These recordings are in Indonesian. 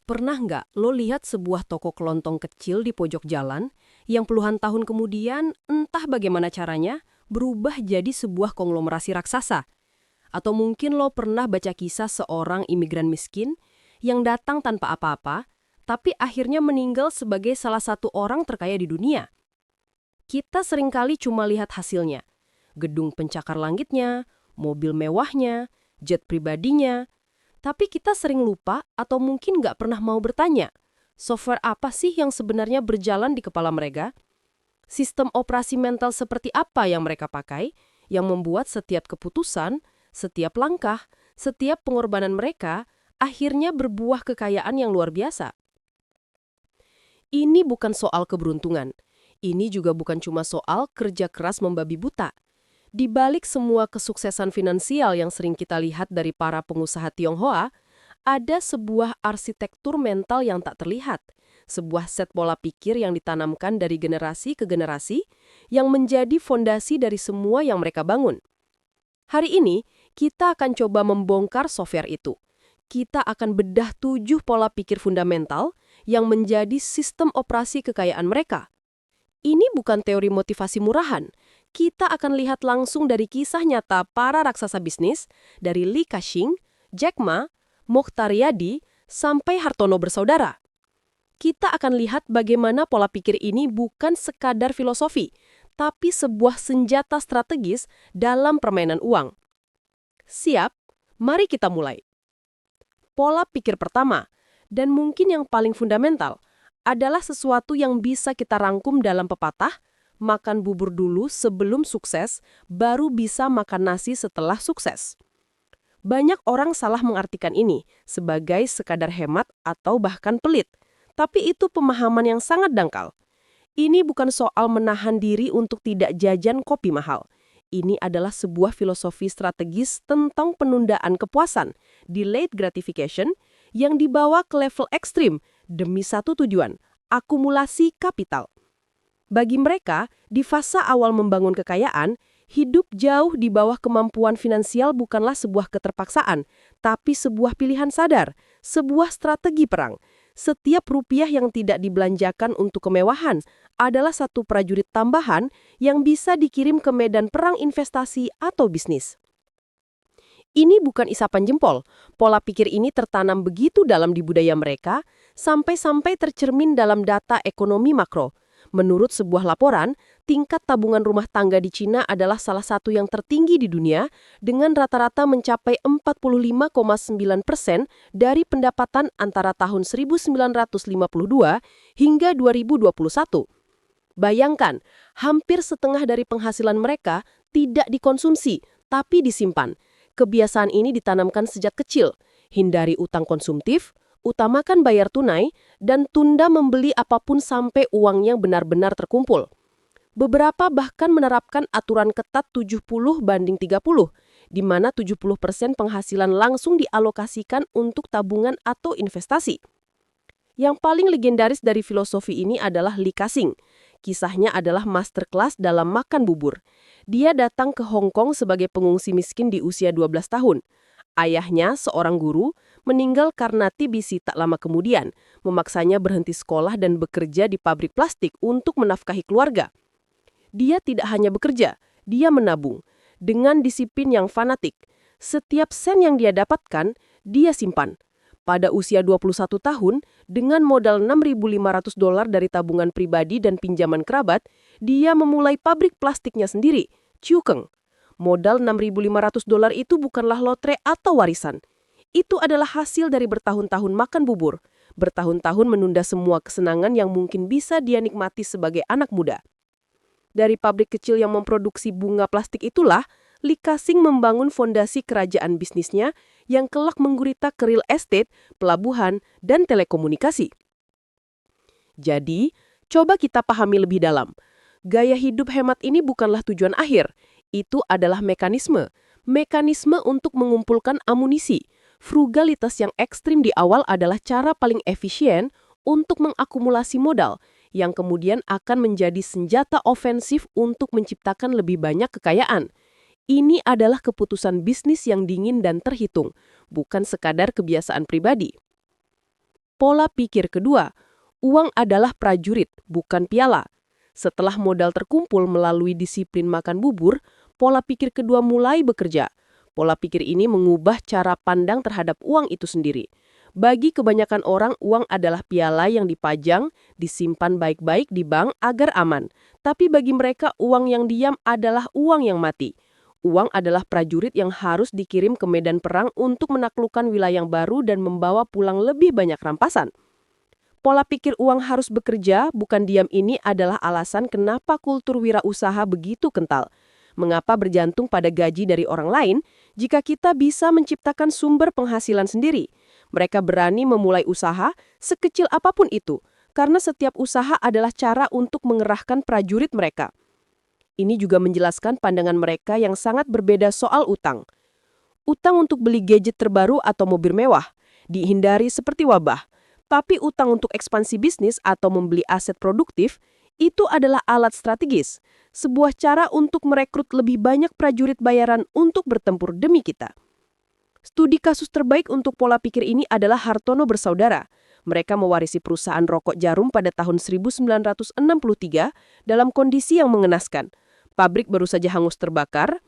Pernah nggak lo lihat sebuah toko kelontong kecil di pojok jalan yang puluhan tahun kemudian entah bagaimana caranya berubah jadi sebuah konglomerasi raksasa? Atau mungkin lo pernah baca kisah seorang imigran miskin yang datang tanpa apa-apa, tapi akhirnya meninggal sebagai salah satu orang terkaya di dunia? Kita seringkali cuma lihat hasilnya, gedung pencakar langitnya, mobil mewahnya, jet pribadinya, tapi kita sering lupa atau mungkin nggak pernah mau bertanya, software apa sih yang sebenarnya berjalan di kepala mereka? Sistem operasi mental seperti apa yang mereka pakai, yang membuat setiap keputusan, setiap langkah, setiap pengorbanan mereka akhirnya berbuah kekayaan yang luar biasa. Ini bukan soal keberuntungan. Ini juga bukan cuma soal kerja keras membabi buta. Di balik semua kesuksesan finansial yang sering kita lihat dari para pengusaha Tionghoa, ada sebuah arsitektur mental yang tak terlihat, sebuah set pola pikir yang ditanamkan dari generasi ke generasi, yang menjadi fondasi dari semua yang mereka bangun. Hari ini, kita akan coba membongkar software itu. Kita akan bedah 7 pola pikir fundamental yang menjadi sistem operasi kekayaan mereka. Ini bukan teori motivasi murahan. Kita akan lihat langsung dari kisah nyata para raksasa bisnis, dari Li Ka-shing, Jack Ma, Mokhtar Yadi, sampai Hartono bersaudara. Kita akan lihat bagaimana pola pikir ini bukan sekadar filosofi, tapi sebuah senjata strategis dalam permainan uang. Siap? Mari kita mulai. Pola pikir pertama, dan mungkin yang paling fundamental, adalah sesuatu yang bisa kita rangkum dalam pepatah, makan bubur dulu sebelum sukses, baru bisa makan nasi setelah sukses. Banyak orang salah mengartikan ini sebagai sekadar hemat atau bahkan pelit, tapi itu pemahaman yang sangat dangkal. Ini bukan soal menahan diri untuk tidak jajan kopi mahal. Ini adalah sebuah filosofi strategis tentang penundaan kepuasan, delayed gratification, yang dibawa ke level ekstrim demi satu tujuan, akumulasi kapital. Bagi mereka, di fase awal membangun kekayaan, hidup jauh di bawah kemampuan finansial bukanlah sebuah keterpaksaan, tapi sebuah pilihan sadar, sebuah strategi perang. Setiap rupiah yang tidak dibelanjakan untuk kemewahan adalah satu prajurit tambahan yang bisa dikirim ke medan perang investasi atau bisnis. Ini bukan isapan jempol. Pola pikir ini tertanam begitu dalam di budaya mereka, sampai-sampai tercermin dalam data ekonomi makro. Menurut sebuah laporan, tingkat tabungan rumah tangga di Cina adalah salah satu yang tertinggi di dunia, dengan rata-rata mencapai 45,9% dari pendapatan antara tahun 1952 hingga 2021. Bayangkan, hampir setengah dari penghasilan mereka tidak dikonsumsi, tapi disimpan. Kebiasaan ini ditanamkan sejak kecil. Hindari utang konsumtif, utamakan bayar tunai, dan tunda membeli apapun sampai uangnya benar-benar terkumpul. Beberapa bahkan menerapkan aturan ketat 70/30, di mana 70% penghasilan langsung dialokasikan untuk tabungan atau investasi. Yang paling legendaris dari filosofi ini adalah Li Ka-shing. Kisahnya adalah masterclass dalam makan bubur. Dia datang ke Hong Kong sebagai pengungsi miskin di usia 12 tahun. Ayahnya, seorang guru, meninggal karena TBC tak lama kemudian, memaksanya berhenti sekolah dan bekerja di pabrik plastik untuk menafkahi keluarga. Dia tidak hanya bekerja, dia menabung. Dengan disiplin yang fanatik, setiap sen yang dia dapatkan, dia simpan. Pada usia 21 tahun, dengan modal $6.500 dari tabungan pribadi dan pinjaman kerabat, dia memulai pabrik plastiknya sendiri, Ciukeng. Modal $6.500 itu bukanlah lotre atau warisan. Itu adalah hasil dari bertahun-tahun makan bubur, bertahun-tahun menunda semua kesenangan yang mungkin bisa dia nikmati sebagai anak muda. Dari pabrik kecil yang memproduksi bunga plastik itulah, Li Ka-shing membangun fondasi kerajaan bisnisnya yang kelak menggurita ke real estate, pelabuhan, dan telekomunikasi. Jadi, coba kita pahami lebih dalam. Gaya hidup hemat ini bukanlah tujuan akhir. Itu adalah mekanisme untuk mengumpulkan amunisi. Frugalitas yang ekstrim di awal adalah cara paling efisien untuk mengakumulasi modal, yang kemudian akan menjadi senjata ofensif untuk menciptakan lebih banyak kekayaan. Ini adalah keputusan bisnis yang dingin dan terhitung, bukan sekadar kebiasaan pribadi. Pola pikir kedua, uang adalah prajurit, bukan piala. Setelah modal terkumpul melalui disiplin makan bubur, pola pikir kedua mulai bekerja. Pola pikir ini mengubah cara pandang terhadap uang itu sendiri. Bagi kebanyakan orang, uang adalah piala yang dipajang, disimpan baik-baik di bank agar aman. Tapi bagi mereka, uang yang diam adalah uang yang mati. Uang adalah prajurit yang harus dikirim ke medan perang untuk menaklukkan wilayah baru dan membawa pulang lebih banyak rampasan. Pola pikir uang harus bekerja, bukan diam ini adalah alasan kenapa kultur wirausaha begitu kental. Mengapa berjantung pada gaji dari orang lain jika kita bisa menciptakan sumber penghasilan sendiri? Mereka berani memulai usaha sekecil apapun itu, karena setiap usaha adalah cara untuk mengerahkan prajurit mereka. Ini juga menjelaskan pandangan mereka yang sangat berbeda soal utang. Utang untuk beli gadget terbaru atau mobil mewah dihindari seperti wabah. Tapi utang untuk ekspansi bisnis atau membeli aset produktif itu adalah alat strategis, sebuah cara untuk merekrut lebih banyak prajurit bayaran untuk bertempur demi kita. Studi kasus terbaik untuk pola pikir ini adalah Hartono bersaudara. Mereka mewarisi perusahaan rokok Jarum pada tahun 1963 dalam kondisi yang mengenaskan. Pabrik baru saja hangus terbakar,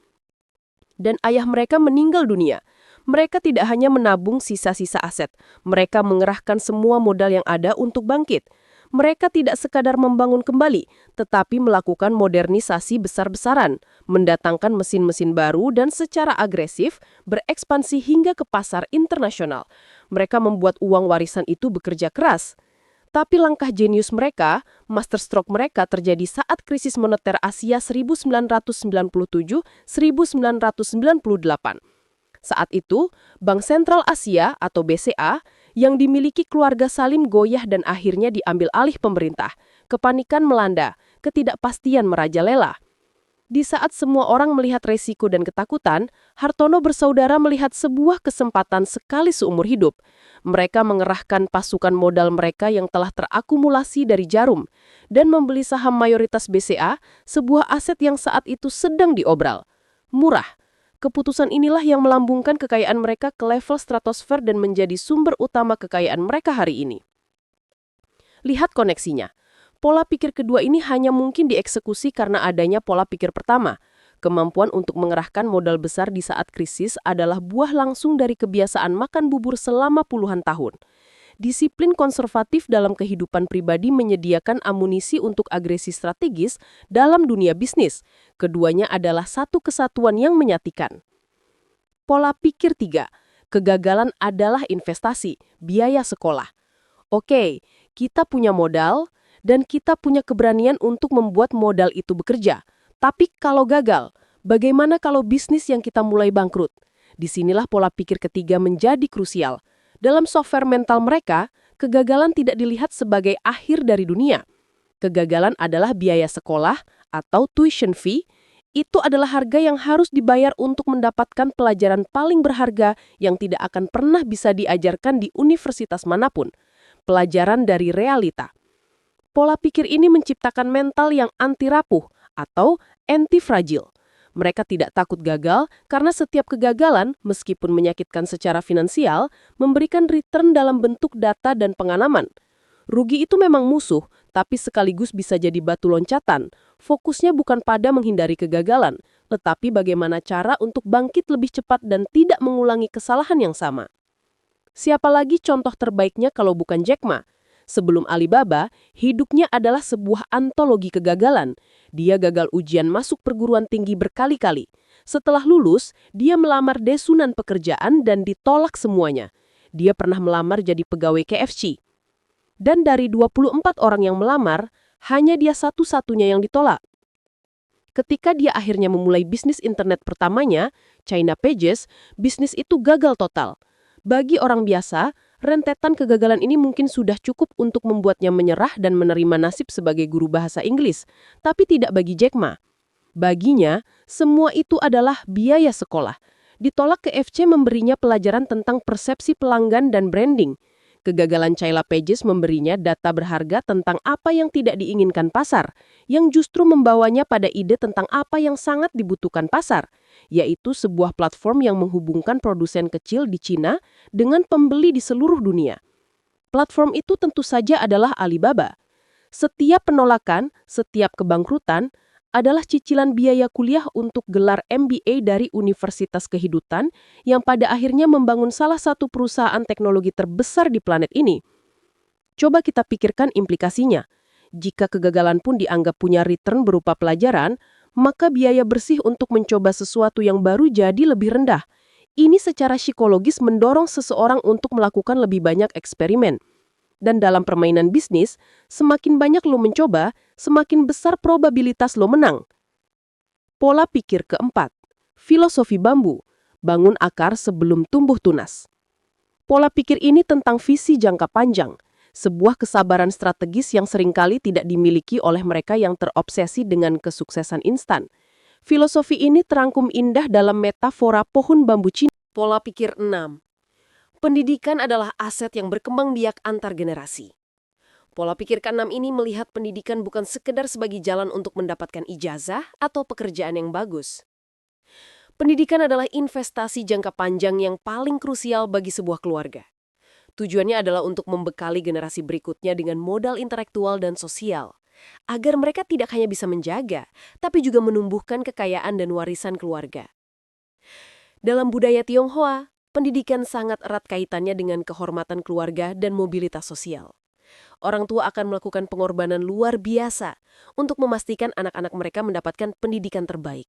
dan ayah mereka meninggal dunia. Mereka tidak hanya menabung sisa-sisa aset, mereka mengerahkan semua modal yang ada untuk bangkit. Mereka tidak sekadar membangun kembali, tetapi melakukan modernisasi besar-besaran, mendatangkan mesin-mesin baru dan secara agresif berekspansi hingga ke pasar internasional. Mereka membuat uang warisan itu bekerja keras. Tapi langkah jenius mereka, masterstroke mereka terjadi saat krisis moneter Asia 1997-1998. Saat itu, Bank Sentral Asia atau BCA yang dimiliki keluarga Salim goyah dan akhirnya diambil alih pemerintah. Kepanikan melanda, ketidakpastian merajalela. Di saat semua orang melihat resiko dan ketakutan, Hartono bersaudara melihat sebuah kesempatan sekali seumur hidup. Mereka mengerahkan pasukan modal mereka yang telah terakumulasi dari Jarum dan membeli saham mayoritas BCA, sebuah aset yang saat itu sedang diobral. Murah. Keputusan inilah yang melambungkan kekayaan mereka ke level stratosfer dan menjadi sumber utama kekayaan mereka hari ini. Lihat koneksinya. Pola pikir kedua ini hanya mungkin dieksekusi karena adanya pola pikir pertama. Kemampuan untuk mengerahkan modal besar di saat krisis adalah buah langsung dari kebiasaan makan bubur selama puluhan tahun. Disiplin konservatif dalam kehidupan pribadi menyediakan amunisi untuk agresi strategis dalam dunia bisnis. Keduanya adalah satu kesatuan yang menyatikan. Pola pikir 3. Kegagalan adalah investasi, biaya sekolah. Oke, kita punya modal dan kita punya keberanian untuk membuat modal itu bekerja. Tapi kalau gagal, bagaimana kalau bisnis yang kita mulai bangkrut? Disinilah pola pikir ketiga menjadi krusial. Dalam software mental mereka, kegagalan tidak dilihat sebagai akhir dari dunia. Kegagalan adalah biaya sekolah atau tuition fee. Itu adalah harga yang harus dibayar untuk mendapatkan pelajaran paling berharga yang tidak akan pernah bisa diajarkan di universitas manapun. Pelajaran dari realita. Pola pikir ini menciptakan mental yang anti rapuh atau anti-fragile. Mereka tidak takut gagal karena setiap kegagalan, meskipun menyakitkan secara finansial, memberikan return dalam bentuk data dan pengalaman. Rugi itu memang musuh, tapi sekaligus bisa jadi batu loncatan. Fokusnya bukan pada menghindari kegagalan, tetapi bagaimana cara untuk bangkit lebih cepat dan tidak mengulangi kesalahan yang sama. Siapa lagi contoh terbaiknya kalau bukan Jack Ma? Sebelum Alibaba, hidupnya adalah sebuah antologi kegagalan. Dia gagal ujian masuk perguruan tinggi berkali-kali. Setelah lulus, dia melamar desunan pekerjaan dan ditolak semuanya. Dia pernah melamar jadi pegawai KFC. Dan dari 24 orang yang melamar, hanya dia satu-satunya yang ditolak. Ketika dia akhirnya memulai bisnis internet pertamanya, China Pages, bisnis itu gagal total. Bagi orang biasa, rentetan kegagalan ini mungkin sudah cukup untuk membuatnya menyerah dan menerima nasib sebagai guru bahasa Inggris, tapi tidak bagi Jack Ma. Baginya, semua itu adalah biaya sekolah. Ditolak KFC memberinya pelajaran tentang persepsi pelanggan dan branding. Kegagalan China Pages memberinya data berharga tentang apa yang tidak diinginkan pasar, yang justru membawanya pada ide tentang apa yang sangat dibutuhkan pasar, yaitu sebuah platform yang menghubungkan produsen kecil di Cina dengan pembeli di seluruh dunia. Platform itu tentu saja adalah Alibaba. Setiap penolakan, setiap kebangkrutan adalah cicilan biaya kuliah untuk gelar MBA dari Universitas Kehidupan yang pada akhirnya membangun salah satu perusahaan teknologi terbesar di planet ini. Coba kita pikirkan implikasinya. Jika kegagalan pun dianggap punya return berupa pelajaran, maka biaya bersih untuk mencoba sesuatu yang baru jadi lebih rendah. Ini secara psikologis mendorong seseorang untuk melakukan lebih banyak eksperimen. Dan dalam permainan bisnis, semakin banyak lo mencoba, semakin besar probabilitas lo menang. Pola pikir keempat, filosofi bambu, bangun akar sebelum tumbuh tunas. Pola pikir ini tentang visi jangka panjang, sebuah kesabaran strategis yang seringkali tidak dimiliki oleh mereka yang terobsesi dengan kesuksesan instan. Filosofi ini terangkum indah dalam metafora pohon bambu Cina. Pola pikir 6. Pendidikan adalah aset yang berkembang biak antar generasi. Pola pikir ke-6 ini melihat pendidikan bukan sekedar sebagai jalan untuk mendapatkan ijazah atau pekerjaan yang bagus. Pendidikan adalah investasi jangka panjang yang paling krusial bagi sebuah keluarga. Tujuannya adalah untuk membekali generasi berikutnya dengan modal intelektual dan sosial, agar mereka tidak hanya bisa menjaga, tapi juga menumbuhkan kekayaan dan warisan keluarga. Dalam budaya Tionghoa, pendidikan sangat erat kaitannya dengan kehormatan keluarga dan mobilitas sosial. Orang tua akan melakukan pengorbanan luar biasa untuk memastikan anak-anak mereka mendapatkan pendidikan terbaik.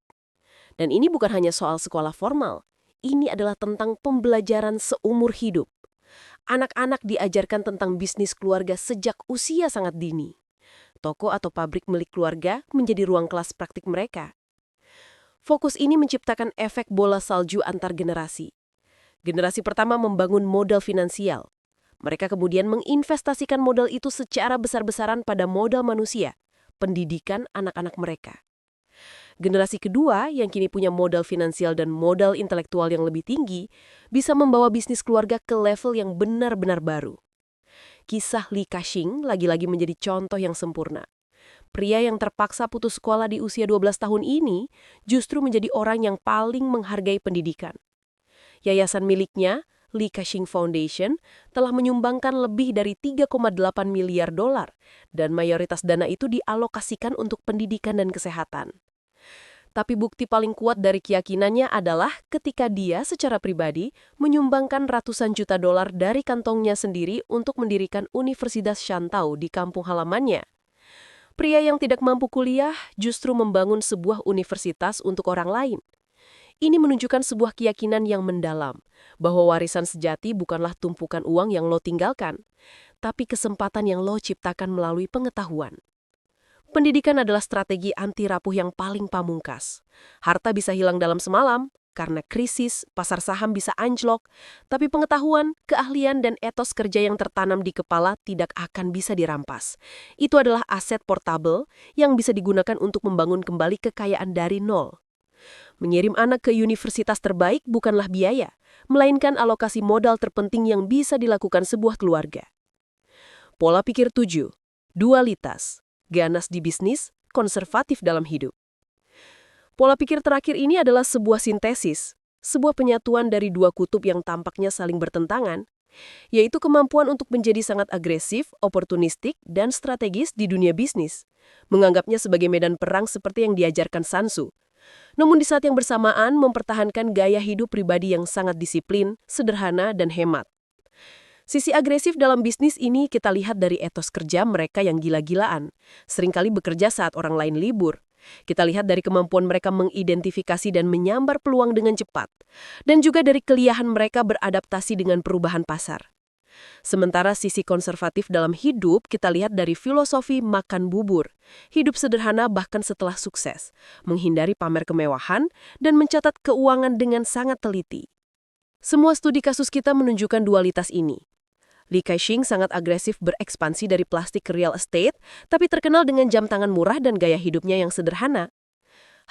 Dan ini bukan hanya soal sekolah formal, ini adalah tentang pembelajaran seumur hidup. Anak-anak diajarkan tentang bisnis keluarga sejak usia sangat dini. Toko atau pabrik milik keluarga menjadi ruang kelas praktik mereka. Fokus ini menciptakan efek bola salju antar generasi. Generasi pertama membangun modal finansial. Mereka kemudian menginvestasikan modal itu secara besar-besaran pada modal manusia, pendidikan anak-anak mereka. Generasi kedua yang kini punya modal finansial dan modal intelektual yang lebih tinggi bisa membawa bisnis keluarga ke level yang benar-benar baru. Kisah Li Ka-shing lagi-lagi menjadi contoh yang sempurna. Pria yang terpaksa putus sekolah di usia 12 tahun ini justru menjadi orang yang paling menghargai pendidikan. Yayasan miliknya, Li Ka-shing Foundation, telah menyumbangkan lebih dari 3,8 miliar dolar dan mayoritas dana itu dialokasikan untuk pendidikan dan kesehatan. Tapi bukti paling kuat dari keyakinannya adalah ketika dia secara pribadi menyumbangkan ratusan juta dolar dari kantongnya sendiri untuk mendirikan Universitas Shantou di kampung halamannya. Pria yang tidak mampu kuliah justru membangun sebuah universitas untuk orang lain. Ini menunjukkan sebuah keyakinan yang mendalam, bahwa warisan sejati bukanlah tumpukan uang yang lo tinggalkan, tapi kesempatan yang lo ciptakan melalui pengetahuan. Pendidikan adalah strategi anti rapuh yang paling pamungkas. Harta bisa hilang dalam semalam, karena krisis, pasar saham bisa anjlok, tapi pengetahuan, keahlian, dan etos kerja yang tertanam di kepala tidak akan bisa dirampas. Itu adalah aset portable yang bisa digunakan untuk membangun kembali kekayaan dari nol. Mengirim anak ke universitas terbaik bukanlah biaya, melainkan alokasi modal terpenting yang bisa dilakukan sebuah keluarga. Pola pikir 7. Dualitas. Ganas di bisnis, konservatif dalam hidup. Pola pikir terakhir ini adalah sebuah sintesis, sebuah penyatuan dari dua kutub yang tampaknya saling bertentangan, yaitu kemampuan untuk menjadi sangat agresif, oportunistik, dan strategis di dunia bisnis, menganggapnya sebagai medan perang seperti yang diajarkan Sun Tzu. Namun di saat yang bersamaan mempertahankan gaya hidup pribadi yang sangat disiplin, sederhana, dan hemat. Sisi agresif dalam bisnis ini kita lihat dari etos kerja mereka yang gila-gilaan, seringkali bekerja saat orang lain libur. Kita lihat dari kemampuan mereka mengidentifikasi dan menyambar peluang dengan cepat, dan juga dari keliahan mereka beradaptasi dengan perubahan pasar. Sementara sisi konservatif dalam hidup kita lihat dari filosofi makan bubur, hidup sederhana bahkan setelah sukses, menghindari pamer kemewahan, dan mencatat keuangan dengan sangat teliti. Semua studi kasus kita menunjukkan dualitas ini. Li Ka-shing sangat agresif berekspansi dari plastik ke real estate, tapi terkenal dengan jam tangan murah dan gaya hidupnya yang sederhana.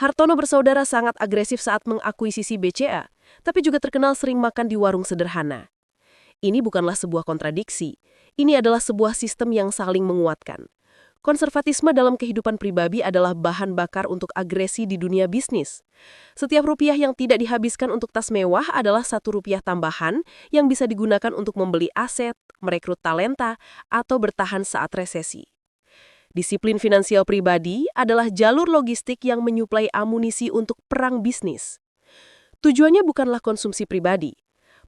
Hartono bersaudara sangat agresif saat mengakuisisi BCA, tapi juga terkenal sering makan di warung sederhana. Ini bukanlah sebuah kontradiksi, ini adalah sebuah sistem yang saling menguatkan. Konservatisme dalam kehidupan pribadi adalah bahan bakar untuk agresi di dunia bisnis. Setiap rupiah yang tidak dihabiskan untuk tas mewah adalah Rp1 tambahan yang bisa digunakan untuk membeli aset, merekrut talenta, atau bertahan saat resesi. Disiplin finansial pribadi adalah jalur logistik yang menyuplai amunisi untuk perang bisnis. Tujuannya bukanlah konsumsi pribadi.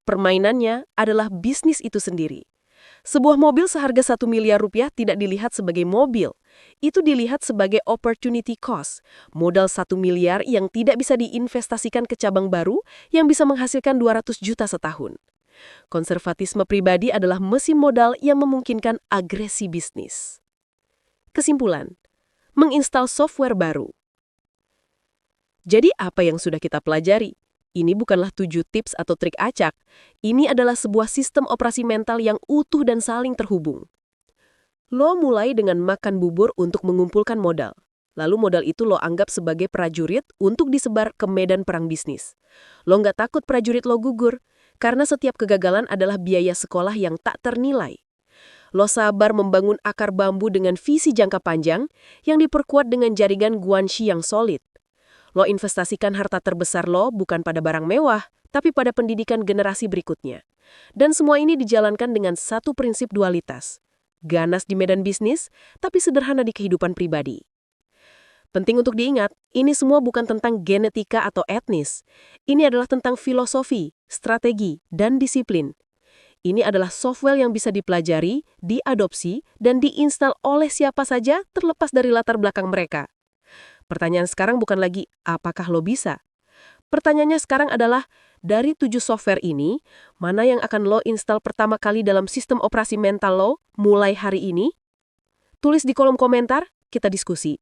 Permainannya adalah bisnis itu sendiri. Sebuah mobil seharga Rp1 miliar tidak dilihat sebagai mobil. Itu dilihat sebagai opportunity cost, modal 1 miliar yang tidak bisa diinvestasikan ke cabang baru yang bisa menghasilkan 200 juta setahun. Konservatisme pribadi adalah mesin modal yang memungkinkan agresi bisnis. Kesimpulan, menginstal software baru. Jadi apa yang sudah kita pelajari? Ini bukanlah 7 tips atau trik acak. Ini adalah sebuah sistem operasi mental yang utuh dan saling terhubung. Lo mulai dengan makan bubur untuk mengumpulkan modal. Lalu modal itu lo anggap sebagai prajurit untuk disebar ke medan perang bisnis. Lo nggak takut prajurit lo gugur, karena setiap kegagalan adalah biaya sekolah yang tak ternilai. Lo sabar membangun akar bambu dengan visi jangka panjang yang diperkuat dengan jaringan guanxi yang solid. Lo investasikan harta terbesar lo bukan pada barang mewah, tapi pada pendidikan generasi berikutnya. Dan semua ini dijalankan dengan satu prinsip dualitas. Ganas di medan bisnis, tapi sederhana di kehidupan pribadi. Penting untuk diingat, ini semua bukan tentang genetika atau etnis. Ini adalah tentang filosofi, strategi, dan disiplin. Ini adalah software yang bisa dipelajari, diadopsi, dan diinstal oleh siapa saja terlepas dari latar belakang mereka. Pertanyaan sekarang bukan lagi, apakah lo bisa? Pertanyaannya sekarang adalah, dari 7 software ini, mana yang akan lo install pertama kali dalam sistem operasi mental lo mulai hari ini? Tulis di kolom komentar, kita diskusi.